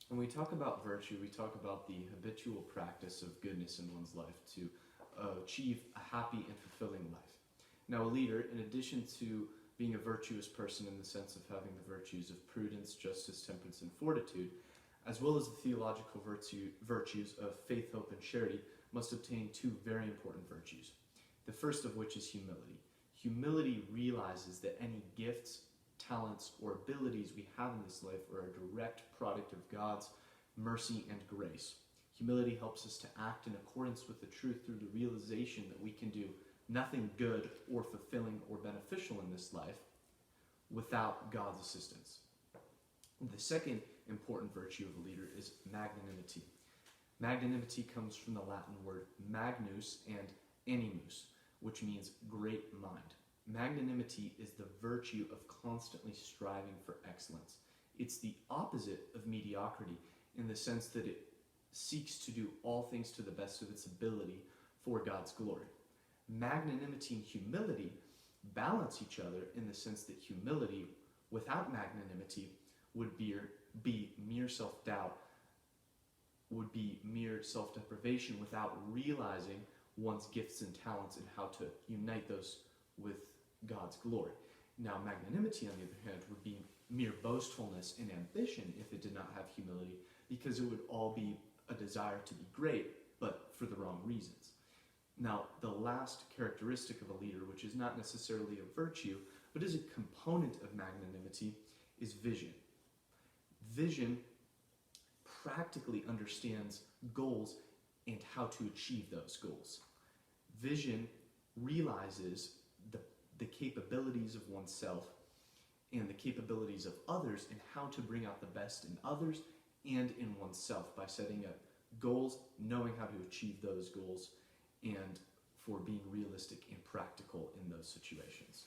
When we talk about virtue, we talk about the habitual practice of goodness in one's life to achieve a happy and fulfilling life. Now, a leader, in addition to being a virtuous person in the sense of having the virtues of prudence, justice, temperance, and fortitude, as well as the theological virtues of faith, hope, and charity, must obtain two very important virtues. The first of which is humility. Humility realizes that any gifts, talents, or abilities we have in this life are a direct product of God's mercy and grace. Humility helps us to act in accordance with the truth through the realization that we can do nothing good or fulfilling or beneficial in this life without God's assistance. The second important virtue of a leader is magnanimity. Magnanimity comes from the Latin word magnus and animus, which means great mind. Magnanimity is the virtue of constantly striving for excellence. It's the opposite of mediocrity in the sense that it seeks to do all things to the best of its ability for God's glory. Magnanimity and humility balance each other in the sense that humility without magnanimity would be mere self-doubt, would be mere self-deprivation without realizing one's gifts and talents and how to unite those with God's glory. Now, magnanimity, on the other hand, would be mere boastfulness and ambition if it did not have humility, because it would all be a desire to be great, but for the wrong reasons. Now, the last characteristic of a leader, which is not necessarily a virtue, but is a component of magnanimity, is vision. Vision practically understands goals and how to achieve those goals. Vision realizes the capabilities of oneself and the capabilities of others and how to bring out the best in others and in oneself by setting up goals, knowing how to achieve those goals, and for being realistic and practical in those situations.